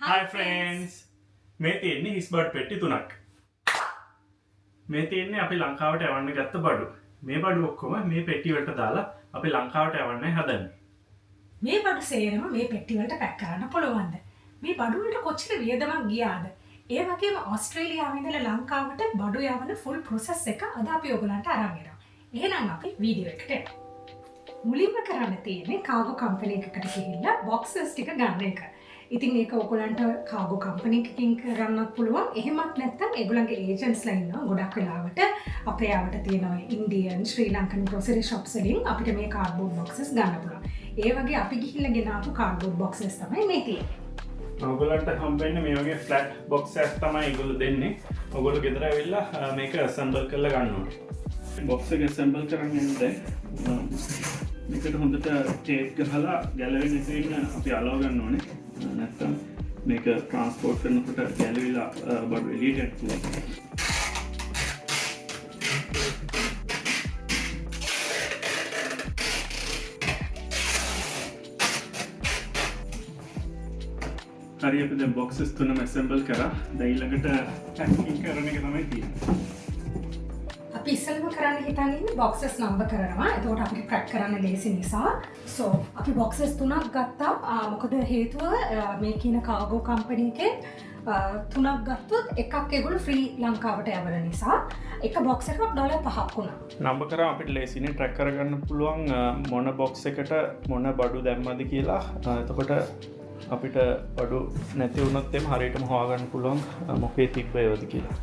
Hi friends! මේ තියෙන්නේ හිස්බඩ් පෙට්ටි 3ක්. මේ තියෙන්නේ අපි ලංකාවට යවන්න ගත්ත බඩු. මේ බඩු ඔක්කොම මේ පෙට්ටි වලට දාලා අපි ලංකාවට යවන්නයි හදන්නේ. මේ බඩු සේරම මේ පෙට්ටි වලට පැක් කරන්න පුළුවන්ද? මේ බඩු වලට කොච්චර වියදමක් ගියාද? ඒ වගේම ඕස්ට්‍රේලියාවේ ඉඳලා ලංකාවට බඩු යවන ෆුල් ප්‍රොසෙස් එක අද අපි ඔයගලන්ට අරන් එනවා. එහෙනම් අපි වීඩියෝ එකට යමු. මුලින්ම කරන්න තියෙන්නේ කාගෝ කම්පැනි එකකට ගිහිල්ලා බොක්සස් ටික ගන්න එක. ඉතින් ඒක ඔයගලන්ට කාගෝ කම්පැනි එකකින් කරන්නත් පුළුවන්. එහෙමත් නැත්නම් ඒගොල්ලන්ගේ ඒජන්ට්ස්ලා ඉන්නවා. ගොඩක් වෙලාවට අපේ යාවට තියෙනවා ඉන්දියන්, ශ්‍රී ලංකන් ග්‍රොසරි shops වලින් අපිට මේ කාඩ්බෝඩ් බොක්සස් ගන්න පුළුවන්. ඒ වගේ අපි ගිහිල්ලා ගෙනාපු කාඩ්බෝඩ් බොක්සස් තමයි මේ තියෙන්නේ. ඔයගලන්ට හම්බෙන්නේ මේ වගේ ෆ්ලැට් බොක්ස් එකක් තමයි ඒගොල්ලෝ දෙන්නේ. ඔයගොල්ලෝ ගෙදර ඇවිල්ලා මේක ඇසෙම්බල් කරලා ගන්න ඕනේ. බොක්ස් එක ඇසෙම්බල් කරන්නේ දැන් මේකට හොඳට ටේප් ගහලා ගැලවෙන්න තියෙන අපි අලව ගන්න ඕනේ. නැත්නම් මේක ට්‍රාන්ස්පෝර්ට් කරනකොට ගැලවිලා බඩු එළියට යන්න පුළුවන්. හරි අපි දැන් බොක්සස් තුනම ඇසෙම්බල් කරා. දැන් ඊළඟට පැකින් කරන එක තමයි තියෙන්නේ. අපි ඉස්සෙල්ලම කරන්න හිතන් ඉන්නේ බොක්සස් නම්බර් කරනවා. එතකොට අපිට ට්‍රැක් කරන්න ලේසි නිසා. සෝ අපි බොක්සස් 3ක් ගත්තා. මොකද හේතුව මේ කියන කාගෝ කම්පැනි එකෙන් 3ක් ගත්තොත් එකක් ඒගොල්ලෝ ෆ්‍රී ලංකාවට යවන නිසා එක බොක්ස් එකක් $5ක් වුණා. නම්බර් කරා අපිට ලේසියෙන් ට්‍රැක් කරගන්න පුළුවන් මොන බොක්ස් එකට මොන බඩු දැම්මද කියලා. එතකොට අපිට බඩු නැති වුණොත් එම හරියටම හොයාගන්න පුළුවන් මොකේ තිබ්බේවද කියලා.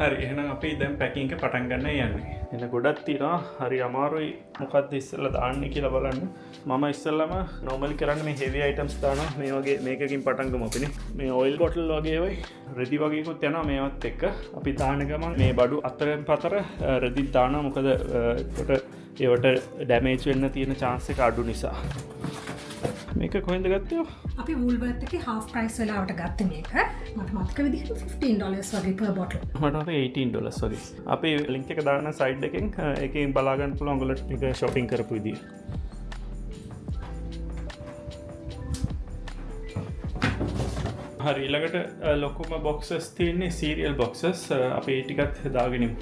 හරි එහෙනම් අපි දැන් පැකින් එක පටන් ගන්න යන්නේ. එන ගොඩක් තියෙනවා. හරි අමාරුයි මොකක්ද ඉස්සෙල්ලා දාන්නේ කියලා බලන්න. මම ඉස්සෙල්ලාම normally කරන්නේ මේ heavy items දානවා. මේ වගේ මේකකින් පටන් ගමු අපිනේ. මේ oil bottle වගේ වෙයි. රෙදි වගේකුත් යනවා මේවත් එක්ක. අපි දාන ගමන් මේ බඩු අතරෙන් පතර රෙදිත් දානවා. මොකද ඒකට ඒවට damage වෙන්න තියෙන chance එක අඩු නිසා. මේක කොහෙන්ද ගත්තේ? අපි වූල්වර්ත් එකේ half price වෙලාවට ගත්තේ මේක. මට මතක විදිහට $15 වගේ per bottle. මට $18 වගේ. අපි link එක දාන්න side එකෙන් ඒකෙන් බලා ගන්න පුළුවන් ඔයගොල්ලෝ ටික shopping කරපු විදිය. හරි ඊළඟට ලොකුම boxes තියෙන්නේ cereal boxes. අපි ඒ ටිකත් දාගෙන ඉමු.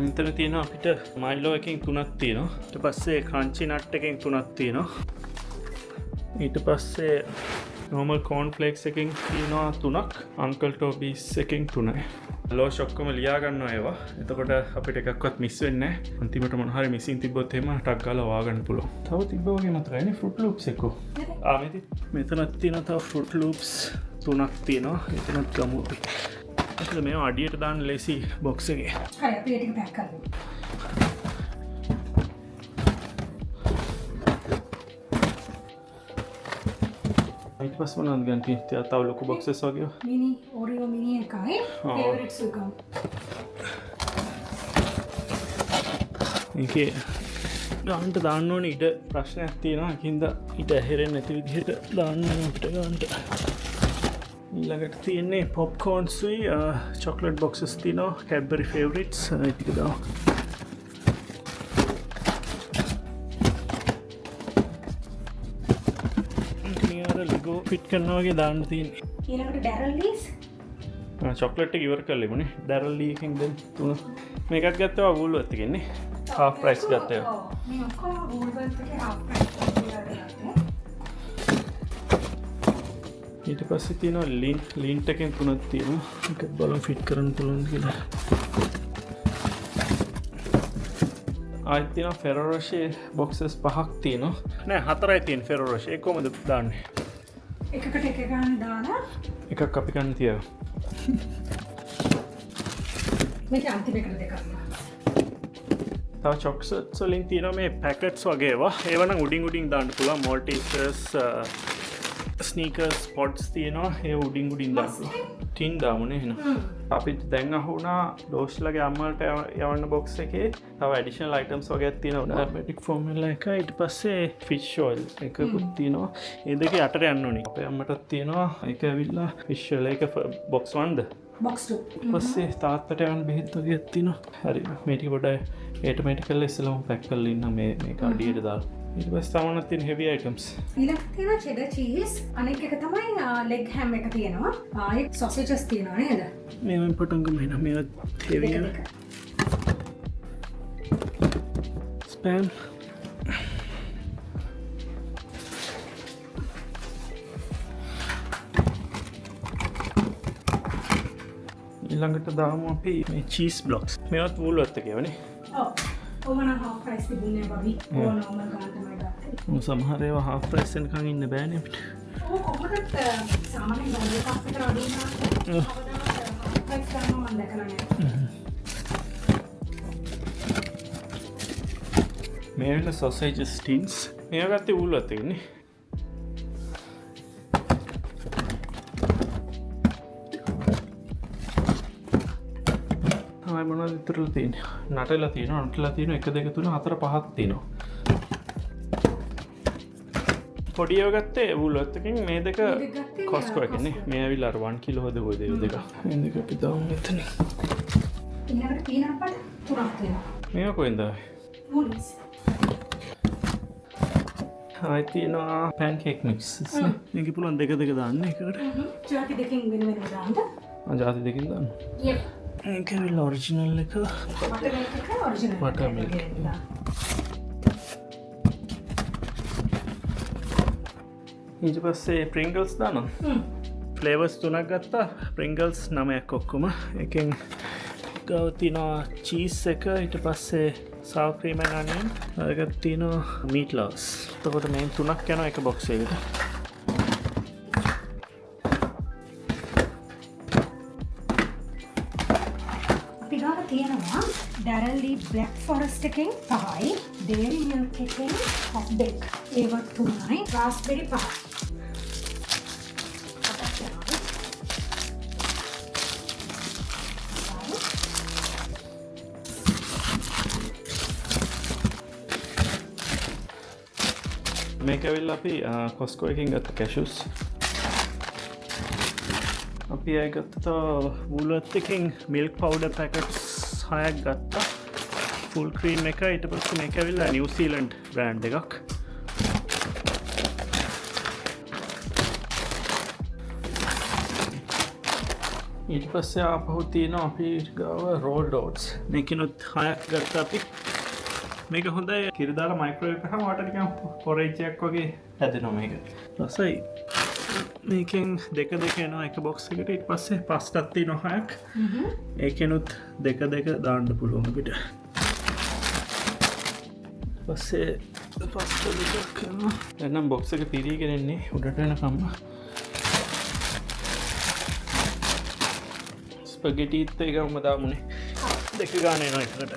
මෙතන තියෙනවා අපිට Milo එකකින් 3ක් තියෙනවා. ඊට පස්සේ crunchy nut එකකින් 3ක් තියෙනවා. ඊට පස්සේ normal corn flakes එකකින් තියෙනවා 3ක්. Uncle Toby's එකකින් 3යි. ලෝෂ් ඔක්කොම ලියා ගන්නවා ඒවා. එතකොට අපිට එකක්වත් මිස් වෙන්නේ නැහැ. අන්තිමට මොන හරි මිසින් තිබ්බොත් එහෙම ටක් ගාලා වා ගන්න පුළුවන්. තව තිබ්බා වගේ මතකයිනේ fruit loops එකක. මෙතනත් තියෙනවා තව fruit loops 3ක් තියෙනවා. එතනත් ගමු අපි. ඒක මේවා අඩියට දාන්න ලේසි box එකේ. හරි අපි ඒක පැක් කරමු. ඊට පස්සේ මොනවද ගන්න තියෙන්නේ? තව ලොකු boxes වගේ. මිනි Oreo මිනි එකයි favorites එකම. මේකේ ගානට දාන්න ඕනේ ඉඩ ප්‍රශ්නයක් තියෙනවා. ඒකින්ද ඉඩ ඇහෙරෙන්නේ නැති විදිහට දාන්න අපිට ගානට. ඊළඟට තියෙන්නේ popcorns උයි chocolate boxes තියෙනවා. Cadbury favorites ටික දාමු. ෆිට් කරනවා වගේ දාන්න තියෙන්නේ. ඊළඟට Darrell's චොක්ලට් එක ඉවර කරලා ඉමුනේ. Darrell එකකින් දැන් 3. මේකත් ගත්තා වූල්වර්ත් එකකින් නේ. half price ගත්තා. ඔව්. මේ ඔක්කොම වූල්වර්ත් එකේ half price කියලා ගත්තා. ඊට පස්සේ තියෙනවා lint එකෙන් 3ක් තියෙනවා. මේක බලමු ෆිට් කරන්න පුළුවන්ද කියලා. ආයෙත් තියෙනවා Ferrero Rocher boxes 5ක් තියෙනවා. නෑ 4යි තියෙන Ferrero Rocher. ඒක කොහමද දාන්නේ? එකකට එක ගන්න දාලා එකක් අපි ගන්න තියව. මේක අන්තිම එකට දෙකක්. තව චොක්ලට්ස් වලින් තියෙනවා මේ පැකට්ස් වගේ ඒවා. ඒවා නම් උඩින් දාන්න පුළුවන්. Maltesers, sneakers, pods තියෙනවා. ඒ උඩින් දාන්න පුළුවන්. ටින් දාමුනේ එහෙනම්. අපිට දැන් අහුණා ඩෝස්ලගේ අම්මලට යවන්න බොක්ස් එකේ තව ඇඩිෂනල් අයිටම්ස් වගේක් තියෙනවා. ඩයබටික් ෆෝමියුලා එක ඊට පස්සේ ෆිෂ් ඔයිල් එකකුත් තියෙනවා. ඒ දෙකේ යටට යන්න ඕනේ. අපේ අම්මටත් තියෙනවා. ඒක ඇවිල්ලා ෆිෂ් ඔයිල් එක බොක්ස් 1ද? box 2. පස්සේ තාත්තට යන බෙහෙත් වගේක් තියෙනවා. හරි මේ ටික පොඩ්ඩක් ඒටෝමැටිකල් ඉස්සෙල්ලාම පැක් කරලා ඉන්න මේක අඩියට දාලා. ඊට පස්සේ තමනක් තියෙන heavy items. ඊළඟට තියෙනවා cheddar cheese. අනෙක් එක තමයි leg ham එක තියෙනවා. ආයේ sausages තියෙනවා නේද? මේවෙන් පටන් ගමු එහෙනම්. මේවා heavy එක. spam. ඊළඟට දාමු අපි මේ cheese blocks. මේවත් woolworth එකේ වනේ. ඔව්. ඕමන half price තිබුණේ බබි. ඕ normal ගන්න තමයි ගත්තේ. සමහර ඒවා half price එකකින් ඉන්න බෑනේ අපිට. ඕ කොහොමද සාමාන්‍යයෙන් ගන්නේ පස්සේ කරලා දෙනවා. half price ගන්නවා මම දැකලා නෑ. මේ වෙන sausage tins. මේවා ගත්තේ woolworth එකේ නේ. මොනවද ඉතුරුලා තියෙන්නේ? නටෙලා තියෙනවා, නටෙලා තියෙනවා 1 2 3 4 5ක් තියෙනවා. පොඩි ඒවා ගත්තේ woolworth එකෙන් මේ දෙක costco එකනේ. මේ ඇවිල්ලා අර 1 කිලෝ හද ඔය දෙක. මේ දෙක අපි දාමු මෙතන. ඊළඟට පීනට් බටර් 3ක් තියෙනවා. මේක කොහෙන්ද ආවේ? woolies. ආයි තියෙනවා pancake mix. මේක පුළුවන් දෙක දෙක දාන්න එකකට. ජාති දෙකකින් වෙන වෙනම දාන්න. ජාති දෙකකින් දාන්න. yep. ඒක ඇවිල්ලා ඔරිජිනල් එක. බටර්මිල්ක් එක ඔරිජිනල්. බටර්මිල්ක්. ඊට පස්සේ Pringles දානවා. ෆ්ලේවර්ස් 3ක් ගත්තා. Pringles 9ක් ඔක්කොම. එකෙන් ගාව තියෙනවා චීස් එක, ඊට පස්සේ sour cream and onion. අරකට තියෙනවා meat loaves. එතකොට මේ 3ක් යනවා එක බොක්ස් එකකට. තියෙනවා ඩැරල්ලි බ්ලැක් ෆොරස්ට් එකෙන් 5යි, ඩේරි මිල්ක් එකෙන් හොට් බේක් ඒවත් 3යි, රාස්බෙරි 5යි. මේක ඇවිල්ලා අපි costco එකෙන් ගත්ත cashews. අපි අය ගත්ත woolworth එකෙන් milk powder packets 6ක් ගත්තා. full cream එක. ඊට පස්සේ මේක ඇවිල්ලා New Zealand brand එකක්. ඊට පස්සේ ආපහු තියෙනවා අපි ගාව rolled oats. මේකිනුත් 6ක් ගත්තා අපි. මේක හොඳයි කිරි දාලා මයික්‍රෝවේව් කරාම වට නිකන් පොරේජ් එකක් වගේ හැදෙනවා මේක. රසයි. මේකෙන් දෙක දෙක එනවා එක බොක්ස් එකට. ඊට පස්සේ පස්ටක් තියෙනවා 6ක්. ඒකෙනුත් දෙක දෙක දාන්න පුළුවන් අපිට. පස්සේ පස්ට දෙකක් කරනවා. දැන් බොක්ස් එක පිරීගෙන ඉන්නේ උඩට එනකම්ම. ස්පැගටිත් එකම දාමුනේ. දෙක ගන්න එනවා එකට.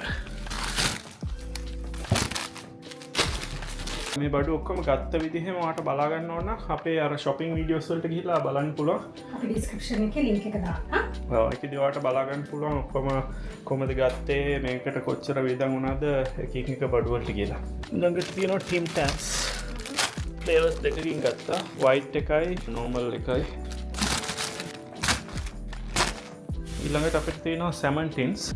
මේ බඩු ඔක්කොම ගත්ත විදිහම ඔයාලට බලා ගන්න ඕන නම් අපේ අර shopping videos වලට ගිහිල්ලා බලන්න පුළුවන්. අපි description එකේ link එක දාන්න. ඔව් ඒකදී ඔයාලට බලා ගන්න පුළුවන් ඔක්කොම කොහමද ගත්තේ, මේකට කොච්චර වේදන් වුණාද එක එක බඩු වලට කියලා. ඊළඟට තියෙනවා Tim Tams. flavors දෙකකින් ගත්තා. white එකයි normal එකයි. ඊළඟට අපිට තියෙනවා salmon tins.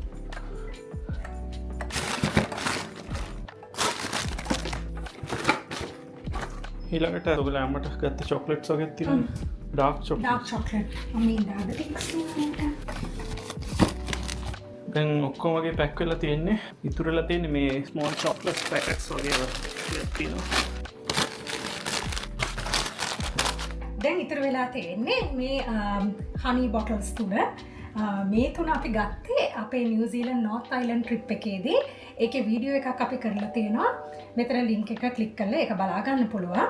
ඊළඟට ඔයගොල්ලෝ අම්මට ගත්ත චොක්ලට්ස් වගේ තියෙනවා. Dark chocolate. මම ඩයබටික්ස් නේද? දැන් ඔක්කොම වගේ පැක් වෙලා තියෙන්නේ. ඉතුරුලා තියෙන්නේ මේ ස්මෝල් චොක්ලට් පැකට්ස් වගේ තියෙනවා. දැන් ඉතුරු වෙලා තියෙන්නේ මේ honey bottles තුන. මේ තුන අපි ගත්තේ අපේ නිව් සීලන්ඩ් නෝර්ත් අයිලන්ඩ් ට්‍රිප් එකේදී. ඒකේ වීඩියෝ එකක් අපි කරලා තියෙනවා. මෙතන ලින්ක් එක ක්ලික් කරලා ඒක බලා ගන්න පුළුවන්.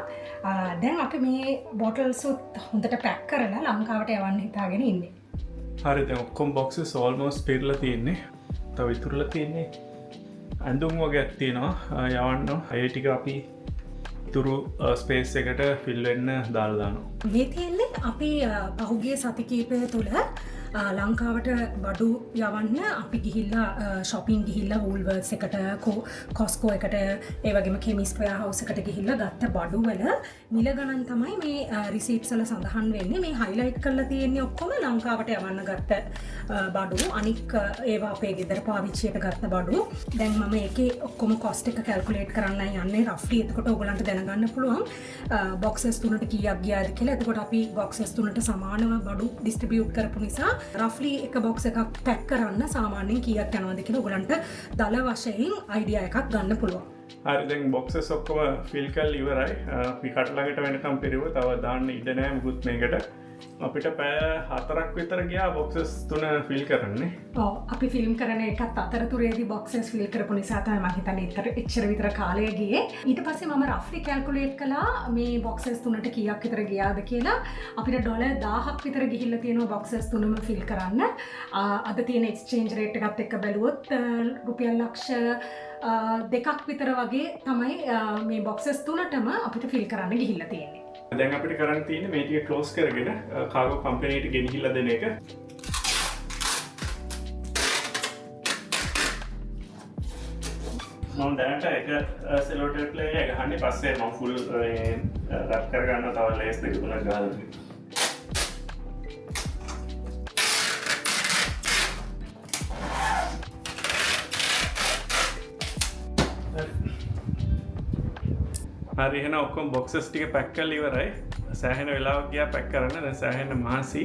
දැන් අපි මේ bottles උත් හොඳට පැක් කරලා ලංකාවට යවන්න හිතාගෙන ඉන්නේ. හරි දැන් ඔක්කොම boxes almost පිරලා තියෙන්නේ. තව ඉතුරුලා තියෙන්නේ ඇඳුම් වගේක් තියෙනවා යවන්න. ඒ ටික අපි ඉතුරු ස්පේස් එකට ෆිල් වෙන්න දාලා දානවා. මේ තියෙන්නේ අපි පහුගිය සති කීපය තුළ ලංකාවට බඩු යවන්න අපි ගිහිල්ලා shopping ගිහිල්ලා Woolworths එකට costco එකට ඒ වගේම chemist warehouse එකට ගිහිල්ලා ගත්ත බඩු වල මිල ගණන් තමයි මේ receipts වල සඳහන් වෙන්නේ. මේ highlight කරලා තියෙන්නේ ඔක්කොම ලංකාවට යවන්න ගත්ත බඩු. අනික් ඒවා අපේ ගෙදර පාවිච්චියට ගත්ත බඩු. දැන් මම ඒකේ ඔක්කොම cost එක calculate කරන්න යන්නේ roughly. එතකොට ඔයගලන්ට දැනගන්න පුළුවන් boxes 3ට කීයක් ගියාද කියලා. එතකොට අපි boxes 3ට සමානව බඩු distribute කරපු නිසා roughly එක box එකක් pack කරන්න සාමාන්‍යයෙන් කීයක් යනවද කියලා ඔයගලන්ට දල වශයෙන් idea එකක් ගන්න පුළුවන්. හරි දැන් boxes ඔක්කොම fill කරලා ඉවරයි. අපි කටළඟට වෙනකම් පෙරෙව තව දාන්න ඉඩ නැහැ මුකුත් මේකට. අපිට පැය 4ක් විතර ගියා boxes 3 fill කරන්නේ. ඔව් අපි ෆිල්ම් කරන එකත් අතරතුරේදී boxes fill කරපු නිසා තමයි මම හිතන්නේ එච්චර විතර කාලය ගියේ. ඊට පස්සේ මම roughly calculate කළා මේ boxes 3ට කීයක් විතර ගියාද කියලා. අපිට $1000ක් විතර ගිහිල්ලා තියෙනවා boxes 3ම fill කරන්න. අද තියෙන exchange rate එකත් එක්ක බැලුවොත් රුපියල් ලක්ෂ 2ක් විතර වගේ තමයි මේ boxes 3ටම අපිට fill කරන්න ගිහිල්ලා තියෙන්නේ. දැන් අපිට කරන්න තියෙන්නේ මේ ටික ක්ලෝස් කරගෙන කාගෝ කම්පැනිට ගෙනහිල්ලා දෙන එක. මම දැනට එක සෙලෝ ටේප් එක ගහන්නේ පස්සේ මම ෆුල් රැප් කරගන්න තව ලේස් දෙක තුනක් ගහලා දෙනවා. හරි එහෙනම් ඔක්කොම boxes ටික pack කරලා ඉවරයි. සෑහෙන වෙලාවක් ගියා pack කරන්න. දැන් සෑහෙන මහසි.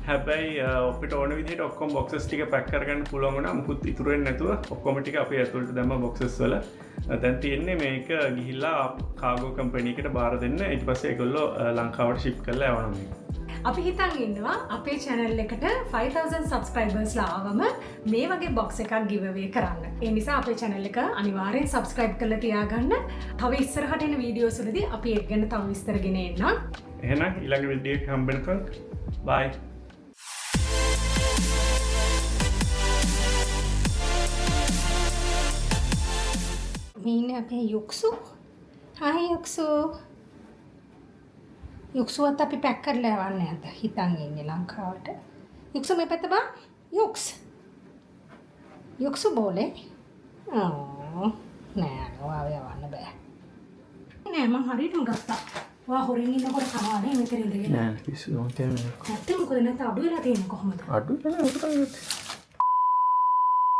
හැබැයි අපිට ඕන විදිහට ඔක්කොම boxes ටික pack කරගන්න පුළුවන් වුණා. මුකුත් ඉතුරු වෙන්නේ නැතුව ඔක්කොම ටික අපි ඇතුළට දැම්මා boxes වල. දැන් තියෙන්නේ මේක ගිහිල්ලා කාගෝ කම්පැනි එකට බාර දෙන්න. ඊට පස්සේ ඒගොල්ලෝ ලංකාවට ship කරලා යවනවා මේක. අපි හිතන් ඉන්නවා අපේ channel එකට 5000 subscribers ලා ආවම මේ වගේ box එකක් giveaway කරන්න. ඒ නිසා අපේ channel එක අනිවාර්යෙන් subscribe කරලා තියාගන්න. තව ඉස්සරහට එන වීඩියෝස් වලදී අපි ඒක ගැන තව විස්තර ගෙන එන්නම්. එහෙනම් ඊළඟ වීඩියෝ එක හම්බෙනකම් bye. මේ අපේ යුක්සු. හායි යුක්සු. යුක්සුවත් අපි පැක් කරලා යවන්නේ නැද්ද? හිතන් ඉන්නේ ලංකාවට. යුක්සු මේ පැත්ත බා. යුක්සු බෝලේ. නෑ ඔයාව යවන්න බෑ. නෑ මං හරියටම ගත්තා. ඔයා හොරෙන් ඉන්නකොට කනවානේ මෙතන ඉඳගෙන. නෑ පිස්සු don't tell me. නැත්නම් මොකද නැත්නම් අඩු වෙලා තියෙන්නේ කොහොමද? අඩු වෙලා